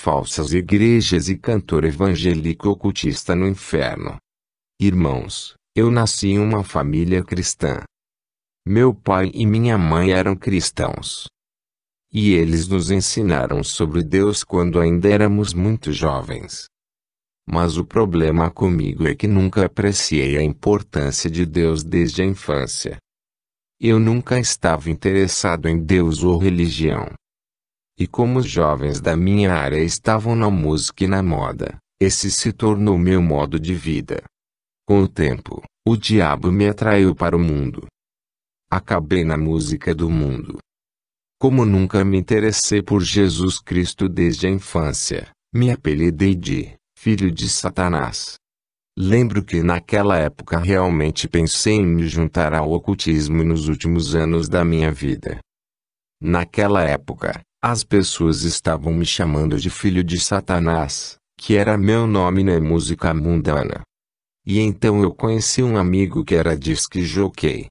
falsas igrejas e cantor evangélico ocultista no inferno. Irmãos, eu nasci em uma família cristã. Meu pai e minha mãe eram cristãos. E eles nos ensinaram sobre Deus quando ainda éramos muito jovens. Mas o problema comigo é que nunca apreciei a importância de Deus desde a infância. Eu nunca estava interessado em Deus ou religião. E como os jovens da minha área estavam na música e na moda, esse se tornou meu modo de vida. Com o tempo, o diabo me atraiu para o mundo. Acabei na música do mundo. Como nunca me interessei por Jesus Cristo desde a infância, me apelidei de Filho de Satanás. Lembro que naquela época realmente pensei em me juntar ao ocultismo nos últimos anos da minha vida. Naquela época, as pessoas estavam me chamando de Filho de Satanás, que era meu nome na música mundana. E então eu conheci um amigo que era disc jockey.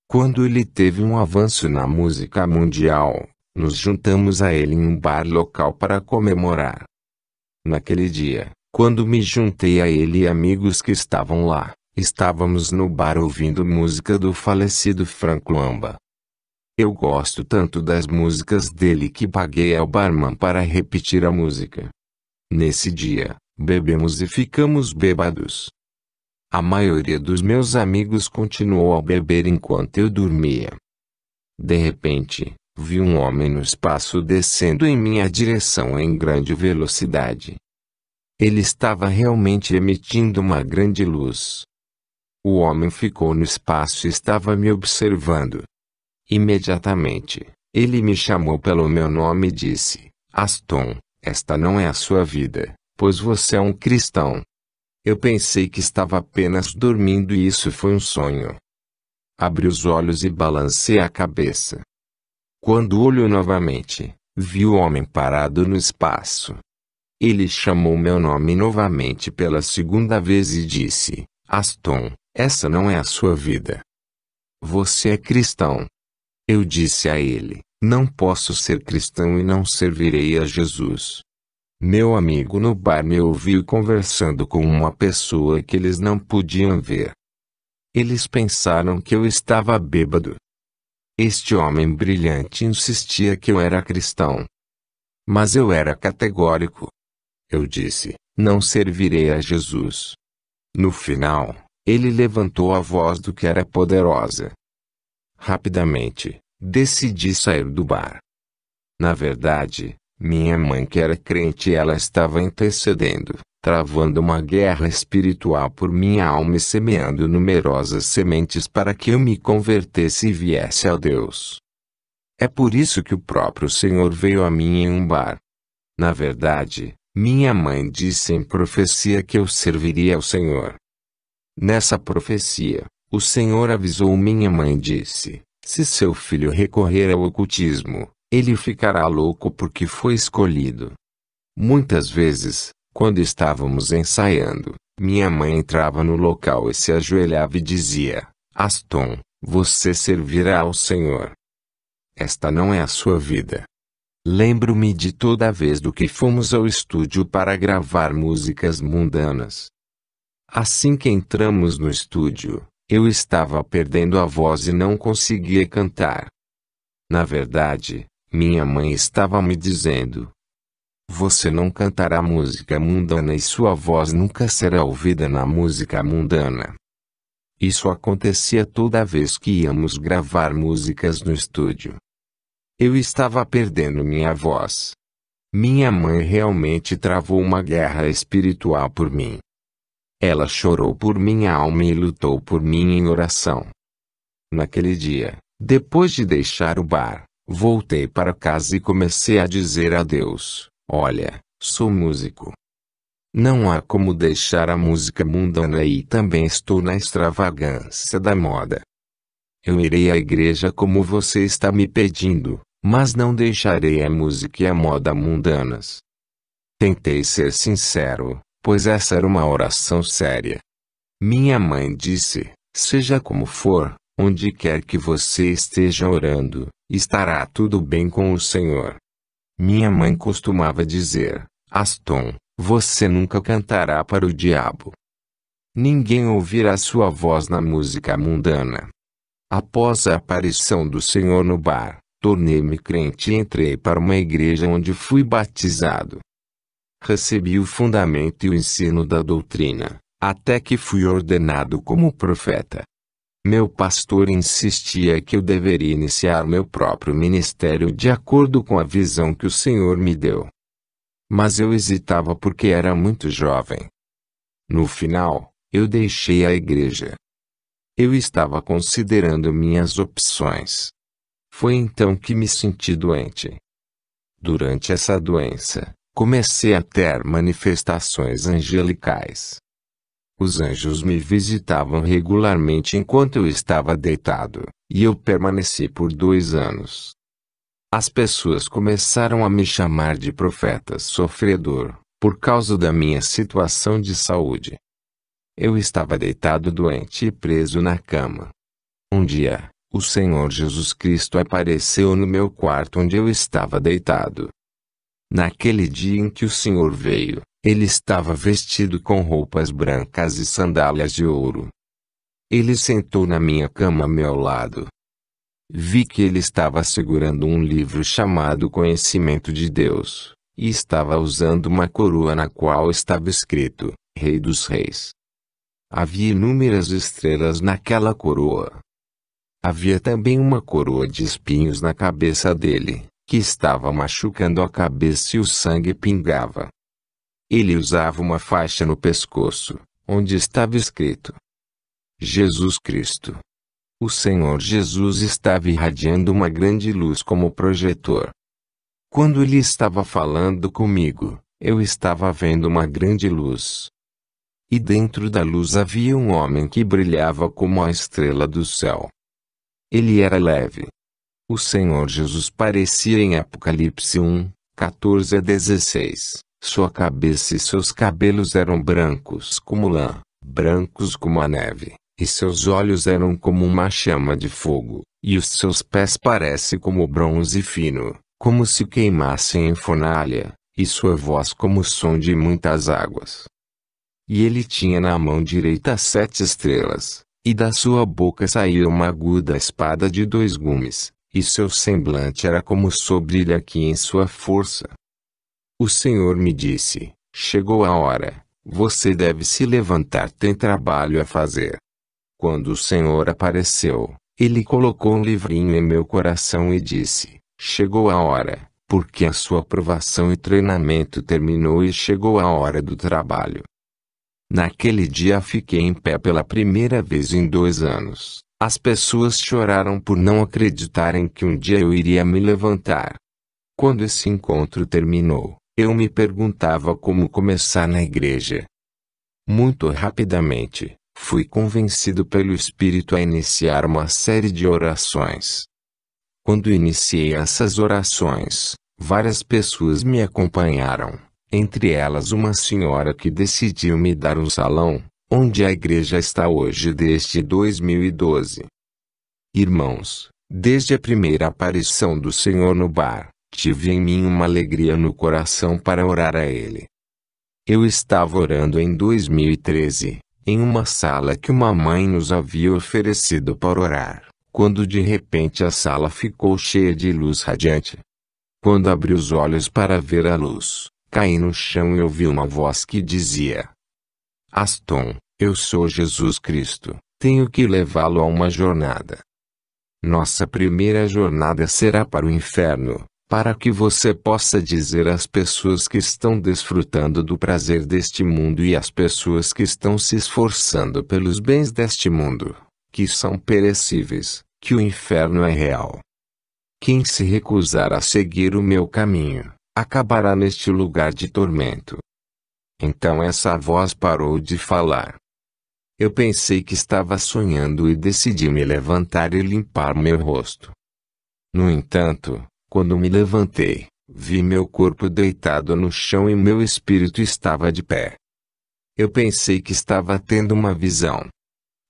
Quando ele teve um avanço na música mundial, nos juntamos a ele em um bar local para comemorar. Naquele dia, quando me juntei a ele e amigos que estavam lá, estávamos no bar ouvindo música do falecido Frank Luamba. Eu gosto tanto das músicas dele que paguei ao barman para repetir a música. Nesse dia, bebemos e ficamos bêbados. A maioria dos meus amigos continuou a beber enquanto eu dormia. De repente, vi um homem no espaço descendo em minha direção em grande velocidade. Ele estava realmente emitindo uma grande luz. O homem ficou no espaço e estava me observando. Imediatamente, ele me chamou pelo meu nome e disse: Aston, esta não é a sua vida, pois você é um cristão. Eu pensei que estava apenas dormindo e isso foi um sonho. Abri os olhos e balancei a cabeça. Quando olhou novamente, vi o homem parado no espaço. Ele chamou meu nome novamente pela segunda vez e disse: Aston, essa não é a sua vida. Você é cristão. Eu disse a ele: não posso ser cristão e não servirei a Jesus. Meu amigo no bar me ouviu conversando com uma pessoa que eles não podiam ver. Eles pensaram que eu estava bêbado. Este homem brilhante insistia que eu era cristão. Mas eu era categórico. Eu disse: não servirei a Jesus. No final, ele levantou a voz do que era poderosa. Rapidamente, decidi sair do bar. Na verdade, minha mãe que era crente, ela estava intercedendo, travando uma guerra espiritual por minha alma e semeando numerosas sementes para que eu me convertesse e viesse a Deus. É por isso que o próprio Senhor veio a mim em um bar. Na verdade, minha mãe disse em profecia que eu serviria ao Senhor. Nessa profecia, o Senhor avisou minha mãe e disse: se seu filho recorrer ao ocultismo, ele ficará louco porque foi escolhido. Muitas vezes, quando estávamos ensaiando, minha mãe entrava no local e se ajoelhava e dizia: Aston, você servirá ao Senhor. Esta não é a sua vida. Lembro-me de toda vez do que fomos ao estúdio para gravar músicas mundanas. Assim que entramos no estúdio, eu estava perdendo a voz e não conseguia cantar. Na verdade, minha mãe estava me dizendo: você não cantará música mundana e sua voz nunca será ouvida na música mundana. Isso acontecia toda vez que íamos gravar músicas no estúdio. Eu estava perdendo minha voz. Minha mãe realmente travou uma guerra espiritual por mim. Ela chorou por minha alma e lutou por mim em oração. Naquele dia, depois de deixar o bar, voltei para casa e comecei a dizer a Deus: olha, sou músico. Não há como deixar a música mundana e também estou na extravagância da moda. Eu irei à igreja como você está me pedindo, mas não deixarei a música e a moda mundanas. Tentei ser sincero, pois essa era uma oração séria. Minha mãe disse: seja como for, onde quer que você esteja orando, estará tudo bem com o Senhor. Minha mãe costumava dizer: Aston, você nunca cantará para o diabo. Ninguém ouvirá sua voz na música mundana. Após a aparição do Senhor no bar, tornei-me crente e entrei para uma igreja onde fui batizado. Recebi o fundamento e o ensino da doutrina, até que fui ordenado como profeta. Meu pastor insistia que eu deveria iniciar meu próprio ministério de acordo com a visão que o Senhor me deu. Mas eu hesitava porque era muito jovem. No final, eu deixei a igreja. Eu estava considerando minhas opções. Foi então que me senti doente. Durante essa doença, comecei a ter manifestações angelicais. Os anjos me visitavam regularmente enquanto eu estava deitado, e eu permaneci por 2 anos. As pessoas começaram a me chamar de profeta sofredor, por causa da minha situação de saúde. Eu estava deitado doente e preso na cama. Um dia, o Senhor Jesus Cristo apareceu no meu quarto onde eu estava deitado. Naquele dia em que o Senhor veio, ele estava vestido com roupas brancas e sandálias de ouro. Ele sentou na minha cama ao meu lado. Vi que ele estava segurando um livro chamado Conhecimento de Deus, e estava usando uma coroa na qual estava escrito, Rei dos Reis. Havia inúmeras estrelas naquela coroa. Havia também uma coroa de espinhos na cabeça dele, que estava machucando a cabeça e o sangue pingava. Ele usava uma faixa no pescoço, onde estava escrito Jesus Cristo. O Senhor Jesus estava irradiando uma grande luz como projetor. Quando ele estava falando comigo, eu estava vendo uma grande luz. E dentro da luz havia um homem que brilhava como a estrela do céu. Ele era leve. O Senhor Jesus parecia em Apocalipse 1, 14-16. Sua cabeça e seus cabelos eram brancos como lã, brancos como a neve, e seus olhos eram como uma chama de fogo, e os seus pés parecem como bronze fino, como se queimassem em fornalha, e sua voz como o som de muitas águas. E ele tinha na mão direita 7 estrelas, e da sua boca saía uma aguda espada de 2 gumes, e seu semblante era como o sol brilha aqui em sua força. O Senhor me disse, chegou a hora, você deve se levantar, tem trabalho a fazer. Quando o Senhor apareceu, ele colocou um livrinho em meu coração e disse, chegou a hora, porque a sua aprovação e treinamento terminou e chegou a hora do trabalho. Naquele dia fiquei em pé pela primeira vez em 2 anos. As pessoas choraram por não acreditarem que um dia eu iria me levantar. Quando esse encontro terminou, eu me perguntava como começar na igreja. Muito rapidamente, fui convencido pelo Espírito a iniciar uma série de orações. Quando iniciei essas orações, várias pessoas me acompanharam, entre elas uma senhora que decidiu me dar um salão, onde a igreja está hoje desde 2012. Irmãos, desde a primeira aparição do Senhor no bar, tive em mim uma alegria no coração para orar a Ele. Eu estava orando em 2013, em uma sala que uma mãe nos havia oferecido para orar, quando de repente a sala ficou cheia de luz radiante. Quando abri os olhos para ver a luz, caí no chão e ouvi uma voz que dizia: Aston, eu sou Jesus Cristo, tenho que levá-lo a uma jornada. Nossa primeira jornada será para o inferno, para que você possa dizer às pessoas que estão desfrutando do prazer deste mundo e às pessoas que estão se esforçando pelos bens deste mundo, que são perecíveis, que o inferno é real. Quem se recusar a seguir o meu caminho, acabará neste lugar de tormento. Então essa voz parou de falar. Eu pensei que estava sonhando e decidi me levantar e limpar meu rosto. No entanto, quando me levantei, vi meu corpo deitado no chão e meu espírito estava de pé. Eu pensei que estava tendo uma visão.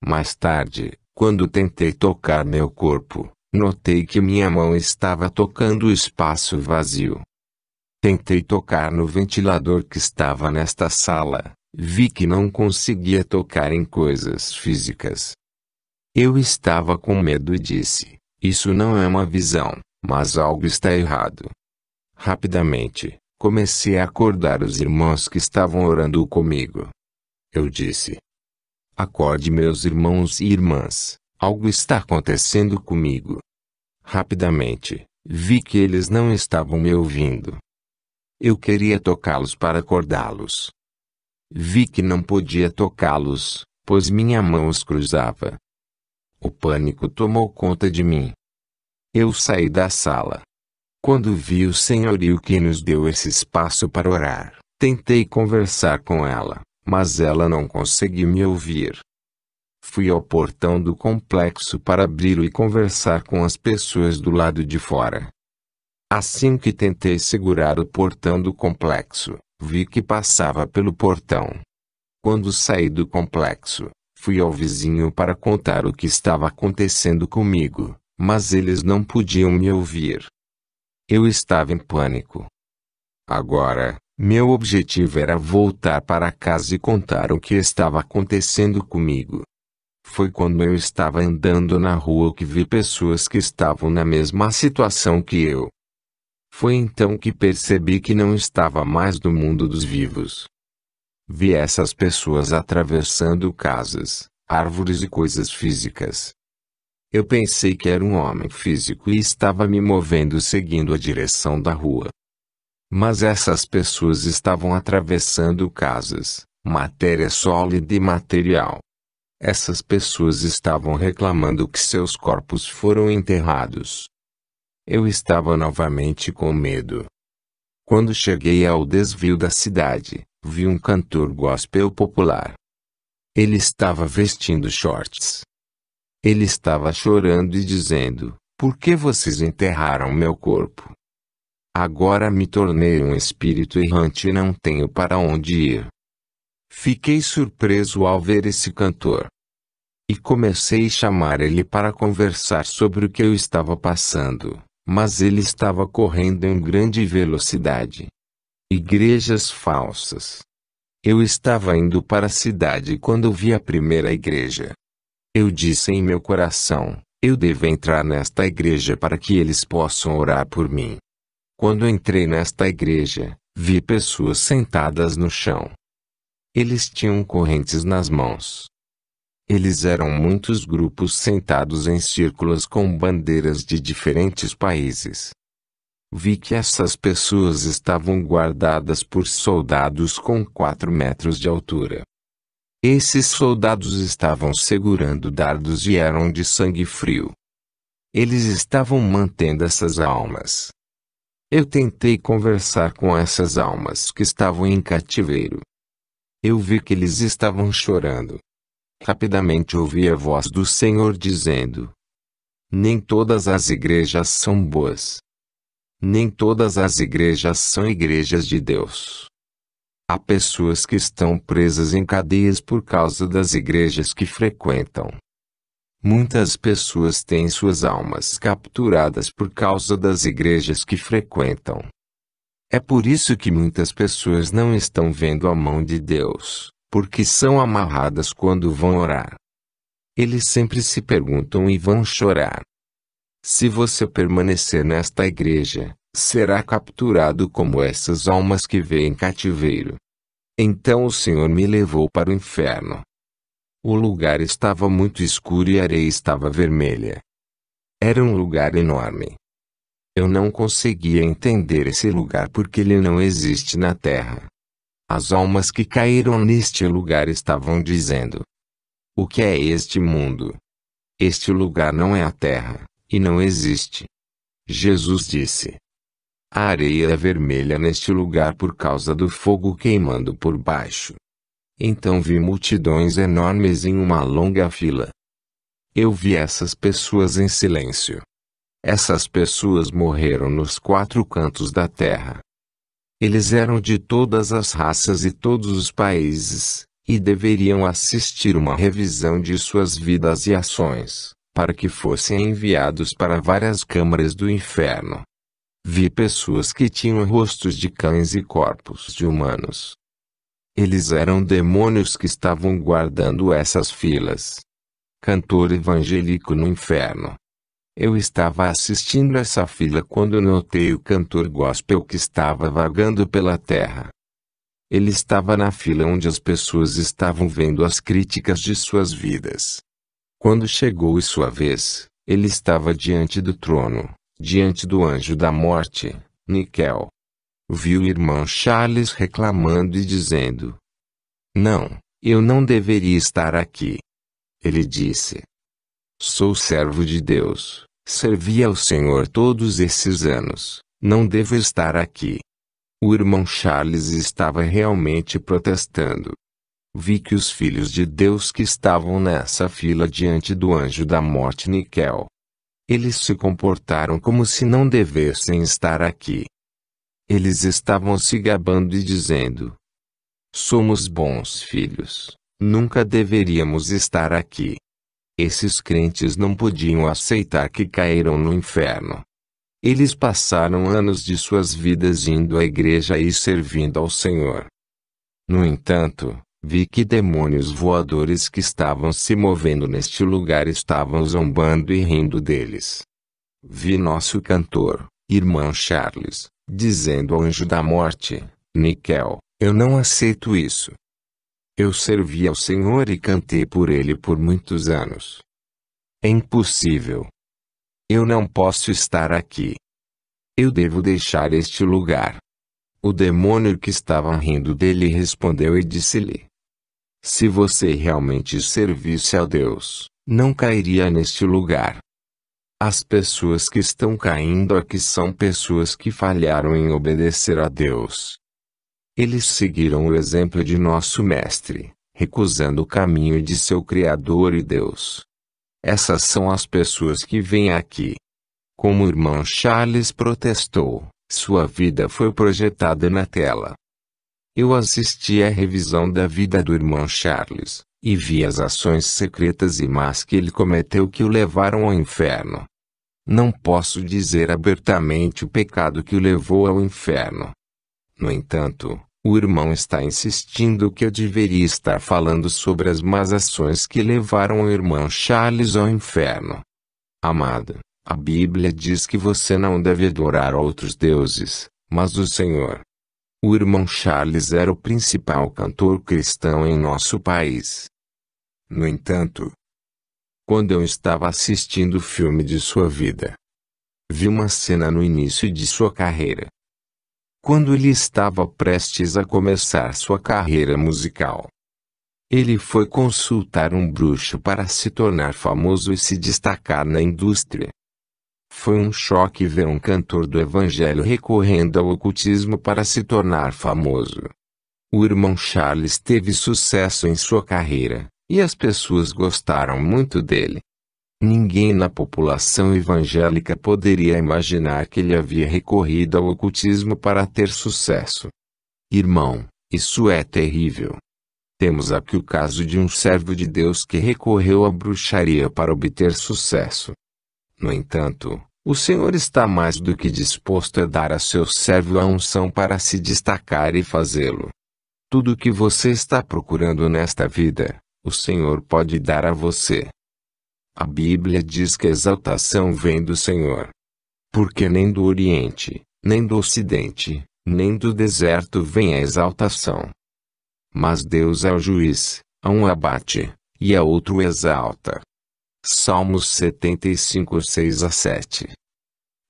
Mais tarde, quando tentei tocar meu corpo, notei que minha mão estava tocando o espaço vazio. Tentei tocar no ventilador que estava nesta sala, vi que não conseguia tocar em coisas físicas. Eu estava com medo e disse: isso não é uma visão, mas algo está errado. Rapidamente, comecei a acordar os irmãos que estavam orando comigo. Eu disse: acorde meus irmãos e irmãs, algo está acontecendo comigo. Rapidamente, vi que eles não estavam me ouvindo. Eu queria tocá-los para acordá-los. Vi que não podia tocá-los, pois minha mão os cruzava. O pânico tomou conta de mim. Eu saí da sala. Quando vi o senhorio que nos deu esse espaço para orar, tentei conversar com ela, mas ela não conseguiu me ouvir. Fui ao portão do complexo para abri-lo e conversar com as pessoas do lado de fora. Assim que tentei segurar o portão do complexo, vi que passava pelo portão. Quando saí do complexo, fui ao vizinho para contar o que estava acontecendo comigo, mas eles não podiam me ouvir. Eu estava em pânico. Agora, meu objetivo era voltar para casa e contar o que estava acontecendo comigo. Foi quando eu estava andando na rua que vi pessoas que estavam na mesma situação que eu. Foi então que percebi que não estava mais no mundo dos vivos. Vi essas pessoas atravessando casas, árvores e coisas físicas. Eu pensei que era um homem físico e estava me movendo seguindo a direção da rua. Mas essas pessoas estavam atravessando casas, matéria sólida e material. Essas pessoas estavam reclamando que seus corpos foram enterrados. Eu estava novamente com medo. Quando cheguei ao desvio da cidade, vi um cantor gospel popular. Ele estava vestindo shorts. Ele estava chorando e dizendo: por que vocês enterraram meu corpo? Agora me tornei um espírito errante e não tenho para onde ir. Fiquei surpreso ao ver esse cantor. E comecei a chamar ele para conversar sobre o que eu estava passando. Mas ele estava correndo em grande velocidade. Igrejas falsas. Eu estava indo para a cidade quando vi a primeira igreja. Eu disse em meu coração: eu devo entrar nesta igreja para que eles possam orar por mim. Quando entrei nesta igreja, vi pessoas sentadas no chão. Eles tinham correntes nas mãos. Eles eram muitos grupos sentados em círculos com bandeiras de diferentes países. Vi que essas pessoas estavam guardadas por soldados com 4 metros de altura. Esses soldados estavam segurando dardos e eram de sangue frio. Eles estavam mantendo essas almas. Eu tentei conversar com essas almas que estavam em cativeiro. Eu vi que eles estavam chorando. Rapidamente ouvi a voz do Senhor dizendo: nem todas as igrejas são boas. Nem todas as igrejas são igrejas de Deus. Há pessoas que estão presas em cadeias por causa das igrejas que frequentam. Muitas pessoas têm suas almas capturadas por causa das igrejas que frequentam. É por isso que muitas pessoas não estão vendo a mão de Deus, porque são amarradas quando vão orar. Eles sempre se perguntam e vão chorar. Se você permanecer nesta igreja, será capturado como essas almas que vêm em cativeiro. Então o Senhor me levou para o inferno. O lugar estava muito escuro e a areia estava vermelha. Era um lugar enorme. Eu não conseguia entender esse lugar porque ele não existe na terra. As almas que caíram neste lugar estavam dizendo: o que é este mundo? Este lugar não é a terra, e não existe. Jesus disse: a areia é vermelha neste lugar por causa do fogo queimando por baixo. Então vi multidões enormes em uma longa fila. Eu vi essas pessoas em silêncio. Essas pessoas morreram nos 4 cantos da terra. Eles eram de todas as raças e todos os países, e deveriam assistir uma revisão de suas vidas e ações, para que fossem enviados para várias câmaras do inferno. Vi pessoas que tinham rostos de cães e corpos de humanos. Eles eram demônios que estavam guardando essas filas. Cantor evangélico no inferno. Eu estava assistindo essa fila quando notei o cantor gospel que estava vagando pela terra. Ele estava na fila onde as pessoas estavam vendo as críticas de suas vidas. Quando chegou sua vez, ele estava diante do trono, diante do anjo da morte, Níquel. Vi o irmão Charles reclamando e dizendo: "Não, eu não deveria estar aqui." Ele disse: "Sou servo de Deus, servi ao Senhor todos esses anos, não devo estar aqui." O irmão Charles estava realmente protestando. Vi que os filhos de Deus que estavam nessa fila diante do anjo da morte Níquel. Eles se comportaram como se não devessem estar aqui. Eles estavam se gabando e dizendo: "Somos bons filhos, nunca deveríamos estar aqui." Esses crentes não podiam aceitar que caíram no inferno. Eles passaram anos de suas vidas indo à igreja e servindo ao Senhor. No entanto, vi que demônios voadores que estavam se movendo neste lugar estavam zombando e rindo deles. Vi nosso cantor, irmão Charles, dizendo ao anjo da morte, Níquel: "Eu não aceito isso. Eu servi ao Senhor e cantei por ele por muitos anos. É impossível. Eu não posso estar aqui. Eu devo deixar este lugar." O demônio que estava rindo dele respondeu e disse-lhe: "Se você realmente servisse a Deus, não cairia neste lugar. As pessoas que estão caindo aqui são pessoas que falharam em obedecer a Deus. Eles seguiram o exemplo de nosso Mestre, recusando o caminho de seu Criador e Deus. Essas são as pessoas que vêm aqui." Como o irmão Charles protestou, sua vida foi projetada na tela. Eu assisti à revisão da vida do irmão Charles, e vi as ações secretas e más que ele cometeu que o levaram ao inferno. Não posso dizer abertamente o pecado que o levou ao inferno. No entanto, o irmão está insistindo que eu deveria estar falando sobre as más ações que levaram o irmão Charles ao inferno. Amado, a Bíblia diz que você não deve adorar outros deuses, mas o Senhor. O irmão Charles era o principal cantor cristão em nosso país. No entanto, quando eu estava assistindo o filme de sua vida, vi uma cena no início de sua carreira. Quando ele estava prestes a começar sua carreira musical, ele foi consultar um bruxo para se tornar famoso e se destacar na indústria. Foi um choque ver um cantor do evangelho recorrendo ao ocultismo para se tornar famoso. O irmão Charles teve sucesso em sua carreira, e as pessoas gostaram muito dele. Ninguém na população evangélica poderia imaginar que ele havia recorrido ao ocultismo para ter sucesso. Irmão, isso é terrível. Temos aqui o caso de um servo de Deus que recorreu à bruxaria para obter sucesso. No entanto, o Senhor está mais do que disposto a dar a seu servo a unção para se destacar e fazê-lo. Tudo o que você está procurando nesta vida, o Senhor pode dar a você. A Bíblia diz que a exaltação vem do Senhor. Porque nem do Oriente, nem do Ocidente, nem do deserto vem a exaltação. Mas Deus é o juiz, a um abate, e a outro exalta. Salmos 75, 6-7.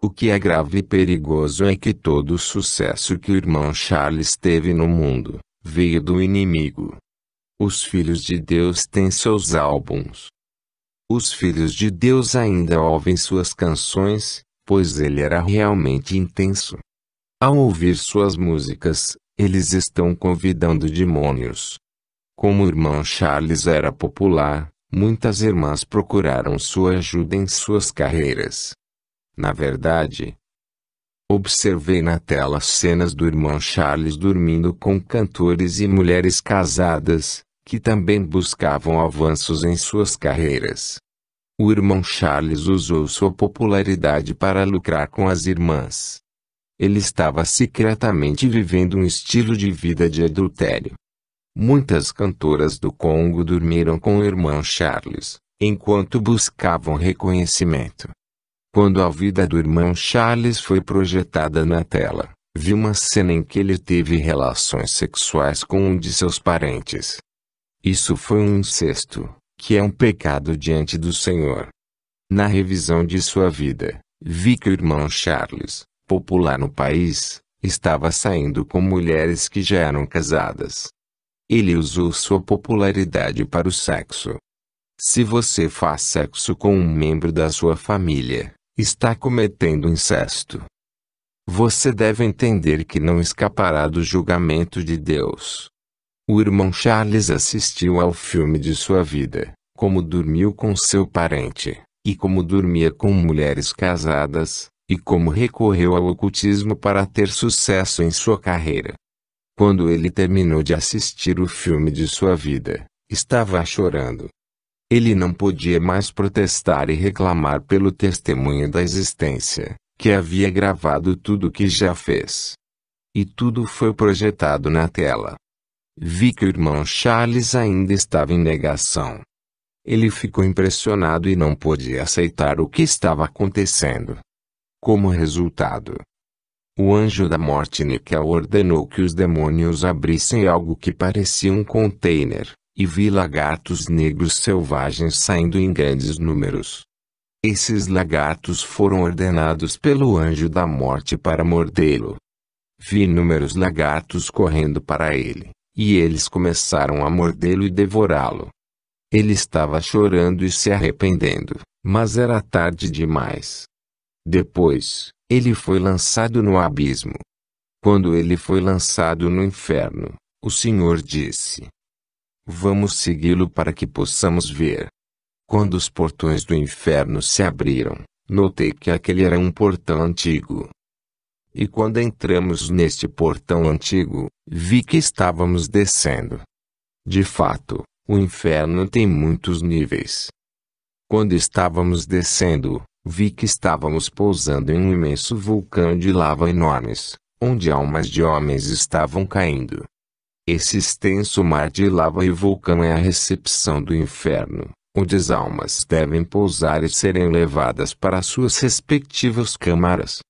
O que é grave e perigoso é que todo o sucesso que o irmão Charles teve no mundo, veio do inimigo. Os filhos de Deus têm seus álbuns. Os filhos de Deus ainda ouvem suas canções, pois ele era realmente intenso. Ao ouvir suas músicas, eles estão convidando demônios. Como o irmão Charles era popular, muitas irmãs procuraram sua ajuda em suas carreiras. Na verdade, observei na tela cenas do irmão Charles dormindo com cantores e mulheres casadas, que também buscavam avanços em suas carreiras. O irmão Charles usou sua popularidade para lucrar com as irmãs. Ele estava secretamente vivendo um estilo de vida de adultério. Muitas cantoras do Congo dormiram com o irmão Charles, enquanto buscavam reconhecimento. Quando a vida do irmão Charles foi projetada na tela, vi uma cena em que ele teve relações sexuais com um de seus parentes. Isso foi um incesto, que é um pecado diante do Senhor. Na revisão de sua vida, vi que o irmão Charles, popular no país, estava saindo com mulheres que já eram casadas. Ele usou sua popularidade para o sexo. Se você faz sexo com um membro da sua família, está cometendo incesto. Você deve entender que não escapará do julgamento de Deus. O irmão Charles assistiu ao filme de sua vida, como dormiu com seu parente, e como dormia com mulheres casadas, e como recorreu ao ocultismo para ter sucesso em sua carreira. Quando ele terminou de assistir o filme de sua vida, estava chorando. Ele não podia mais protestar e reclamar pelo testemunho da existência, que havia gravado tudo o que já fez. E tudo foi projetado na tela. Vi que o irmão Charles ainda estava em negação. Ele ficou impressionado e não podia aceitar o que estava acontecendo. Como resultado, o anjo da morte Níquel ordenou que os demônios abrissem algo que parecia um container, e vi lagartos negros selvagens saindo em grandes números. Esses lagartos foram ordenados pelo anjo da morte para mordê-lo. Vi inúmeros lagartos correndo para ele, e eles começaram a mordê-lo e devorá-lo. Ele estava chorando e se arrependendo, mas era tarde demais. Depois, ele foi lançado no abismo. Quando ele foi lançado no inferno, o Senhor disse: "Vamos segui-lo para que possamos ver." Quando os portões do inferno se abriram, notei que aquele era um portão antigo. E quando entramos neste portão antigo, vi que estávamos descendo. De fato, o inferno tem muitos níveis. Quando estávamos descendo, vi que estávamos pousando em um imenso vulcão de lava enormes, onde almas de homens estavam caindo. Esse extenso mar de lava e vulcão é a recepção do inferno, onde as almas devem pousar e serem levadas para suas respectivas câmaras.